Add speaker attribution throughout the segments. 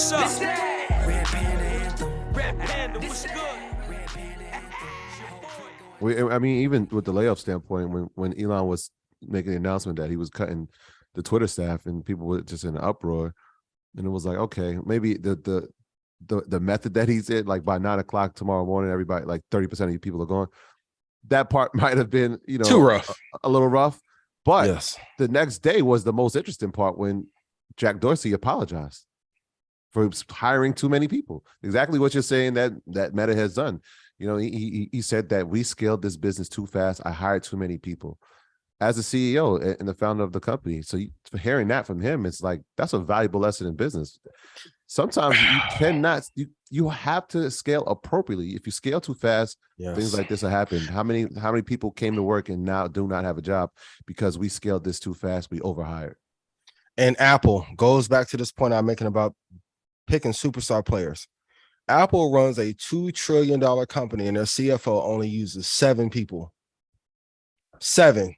Speaker 1: what's up? Red Panda Anthem. Red Panda, what's good?
Speaker 2: I mean, even with the layoff standpoint, when Elon was making the announcement that he was cutting the Twitter staff and people were just in an uproar, and it was like, okay, maybe the method that he's in, like by 9 o'clock tomorrow morning, everybody, like 30% of you people are gone. That part might have been,
Speaker 3: too rough,
Speaker 2: a little rough. But
Speaker 3: yes,
Speaker 2: the next day was the most interesting part when Jack Dorsey apologized for hiring too many people. Exactly what you're saying that Meta has done. He said that we scaled this business too fast. I hired too many people as a CEO and the founder of the company. So for hearing that from him, it's like, that's a valuable lesson in business. Sometimes you cannot, you have to scale appropriately. If you scale too fast, things like this will happen. How many people came to work and now do not have a job because we scaled this too fast? We overhired.
Speaker 3: And Apple goes back to this point I'm making about picking superstar players. Apple runs a $2 trillion company and their CFO only uses 7 people. 7.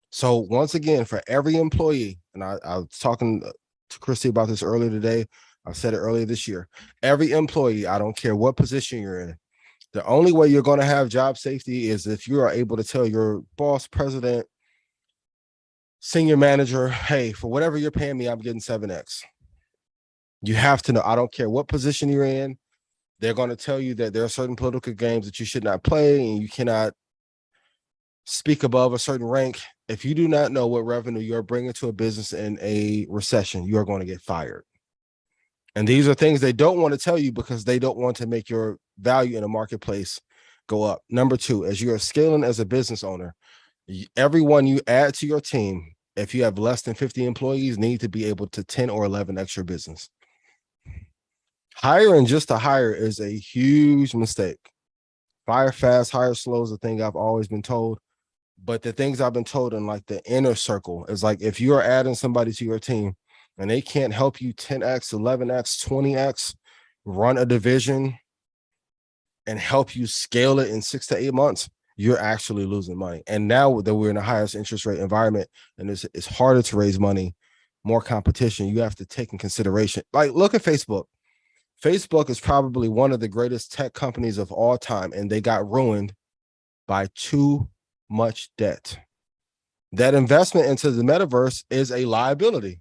Speaker 3: So once again, for every employee, and I was talking to Christy about this earlier today, I said it earlier this year, every employee, I don't care what position you're in, the only way you're going to have job safety is if you are able to tell your boss, president, senior manager, hey, for whatever you're paying me, I'm getting 7X. You have to know, I don't care what position you're in, they're going to tell you that there are certain political games that you should not play and you cannot speak above a certain rank. If you do not know what revenue you're bringing to a business in a recession, you are going to get fired. And these are things they don't want to tell you because they don't want to make your value in the marketplace go up. Number 2, as you are scaling as a business owner, everyone you add to your team, if you have less than 50 employees, need to be able to 10 or 11 extra business. Hiring just to hire is a huge mistake. Fire fast, hire slow is a thing I've always been told. But the things I've been told in like the inner circle is like, if you are adding somebody to your team and they can't help you 10X, 11X, 20X, run a division and help you scale it in 6 to 8 months, you're actually losing money. And now that we're in the highest interest rate environment and it's harder to raise money, more competition, you have to take in consideration. Like, look at Facebook. Facebook is probably one of the greatest tech companies of all time, and they got ruined by too much debt. That investment into the metaverse is a liability.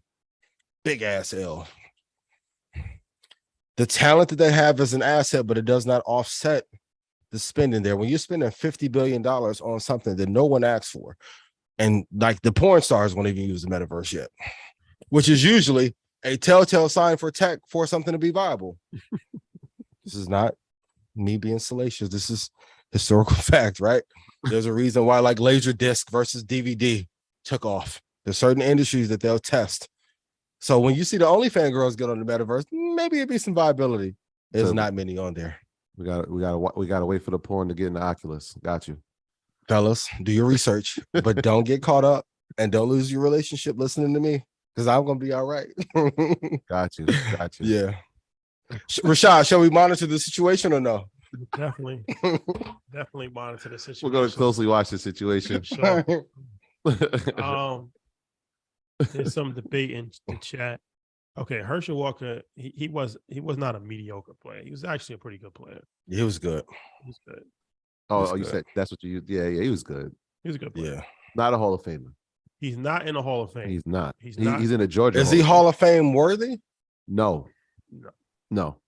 Speaker 3: Big ass L. The talent that they have is an asset, but it does not offset the spending there. When you're spending $50 billion on something that no one asked for, and like the porn stars won't even use the metaverse yet, which is usually a telltale sign for tech for something to be viable. This is not me being salacious. This is historical fact, right? There's a reason why like laser disc versus DVD took off. There's certain industries that they'll test. So when you see the OnlyFans girls get on the metaverse, maybe it'd be some viability. There's not many on there.
Speaker 2: We gotta wait for the porn to get in the Oculus. Got you,
Speaker 3: fellas. Do your research, but don't get caught up and don't lose your relationship listening to me, because I'm gonna be all right.
Speaker 2: Got you.
Speaker 3: Yeah. Rashad, shall we monitor the situation or no?
Speaker 4: Definitely monitor the situation.
Speaker 2: We're going to closely watch the situation.
Speaker 4: Sure. There's some debate in the chat. Okay, Herschel Walker, he was not a mediocre player. He was actually a pretty good player.
Speaker 3: He was good.
Speaker 2: Oh, you said that's what you? Yeah, he was good.
Speaker 4: He was a good player.
Speaker 3: Yeah,
Speaker 2: not a Hall of Famer.
Speaker 4: He's not in the Hall of Fame.
Speaker 2: He's not.
Speaker 4: He's
Speaker 2: in a Georgia.
Speaker 3: Is he Hall of Fame worthy?
Speaker 2: No.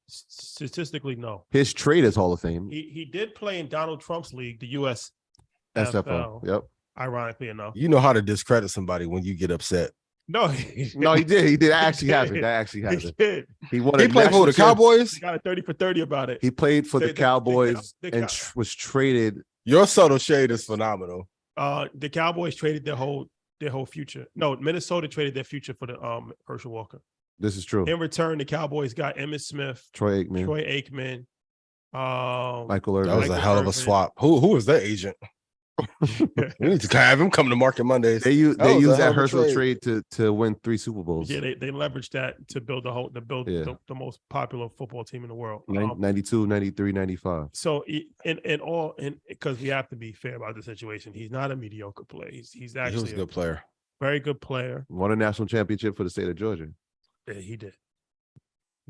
Speaker 4: Statistically, no.
Speaker 2: His trade is Hall of Fame.
Speaker 4: He did play in Donald Trump's league, the US
Speaker 2: SFL. Yep.
Speaker 4: Ironically enough.
Speaker 3: You know how to discredit somebody when you get upset.
Speaker 4: No,
Speaker 2: he did. He did. That actually happened. He won.
Speaker 3: He played for the Cowboys.
Speaker 4: He got a 30 for 30 about it.
Speaker 2: He played for the Cowboys and was traded.
Speaker 3: Your subtle shade is phenomenal.
Speaker 4: The Cowboys traded their whole future. No, Minnesota traded their future for the Herschel Walker.
Speaker 2: This is true.
Speaker 4: In return, the Cowboys got Emmitt Smith,
Speaker 2: Troy Aikman,
Speaker 4: Michael
Speaker 2: Irvin.
Speaker 3: That was a hell of a swap. Who was their agent? We need to have him come to market Mondays.
Speaker 2: They used that Herschel trade to win 3 Super Bowls.
Speaker 4: Yeah, they leveraged that to build the most popular football team in the world.
Speaker 2: 92, 93, 95.
Speaker 4: So because we have to be fair about the situation, he's not a mediocre player. He's actually
Speaker 3: he was a good player.
Speaker 4: Very good player.
Speaker 2: Won a national championship for the state of Georgia.
Speaker 4: Yeah, he did.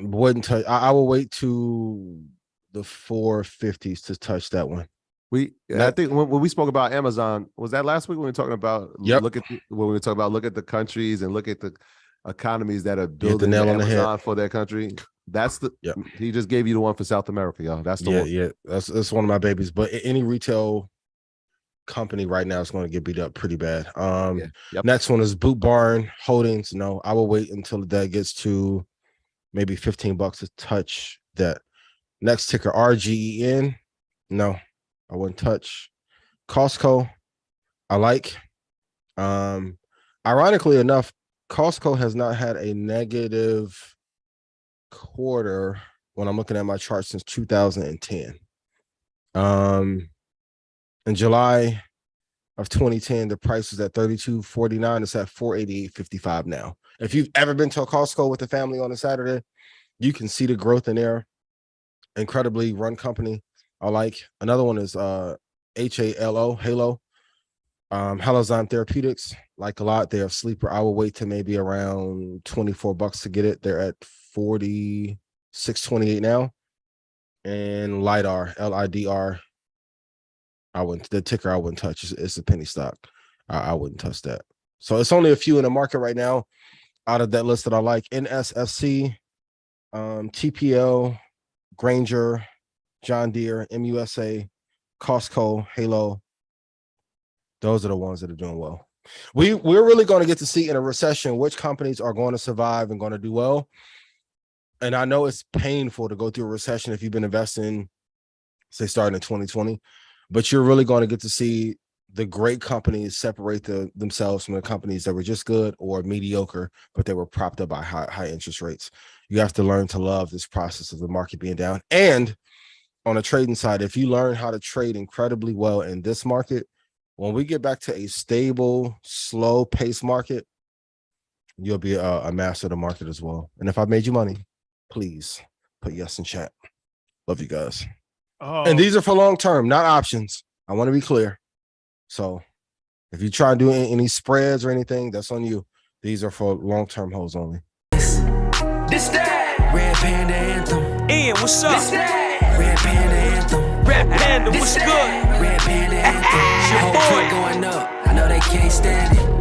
Speaker 3: Wouldn't touch. I will wait to the 450s to touch that one.
Speaker 2: I think when we spoke about Amazon, was that last week when we were talking about
Speaker 3: Yep.
Speaker 2: when we were talking about look at the countries and look at the economies that are
Speaker 3: You hit the
Speaker 2: building
Speaker 3: nail on the
Speaker 2: Amazon
Speaker 3: head.
Speaker 2: for their country? That's the
Speaker 3: Yep.
Speaker 2: He just gave you the one for South America, y'all. That's the one.
Speaker 3: Yeah. That's one of my babies. But any retail company right now is going to get beat up pretty bad.
Speaker 2: Yeah. Yep.
Speaker 3: Next one is Boot Barn Holdings. No, I will wait until that gets to maybe $15 to touch that. Next ticker, RGEN. No, I wouldn't touch. Costco, I like. Ironically enough, Costco has not had a negative quarter when I'm looking at my chart since 2010. In July of 2010, the price was at $32.49. It's at $488.55 now. If you've ever been to a Costco with the family on a Saturday, you can see the growth in there. Incredibly run company. I like. Another one is Halo. Halozyme Therapeutics. Like a lot. They're a sleeper. I will wait to maybe around $24 to get it. They're at $46.28 now. And LIDAR, LIDR. The ticker I wouldn't touch. It's a penny stock. I wouldn't touch that. So it's only a few in the market right now out of that list that I like. NSFC, TPL, Granger, John Deere, MUSA, Costco, Halo. Those are the ones that are doing well. We're really going to get to see in a recession which companies are going to survive and going to do well. And I know it's painful to go through a recession if you've been investing, say, starting in 2020. But you're really going to get to see the great companies separate themselves from the companies that were just good or mediocre, but they were propped up by high interest rates. You have to learn to love this process of the market being down. And on the trading side, if you learn how to trade incredibly well in this market, when we get back to a stable, slow pace market, you'll be a master of the market as well. And if I made you money, please put yes in chat. Love you guys.
Speaker 4: Oh,
Speaker 3: And these are for long term, not options. I want to be clear. So if you try to do any spreads or anything, that's on you. These are for long term holds only.
Speaker 1: This that Red Panda Anthem. Ian, what's up? This that Red Panda Anthem. Red Panda, what's good? Red Panda Anthem. Whole clip going up. I know they can't stand it.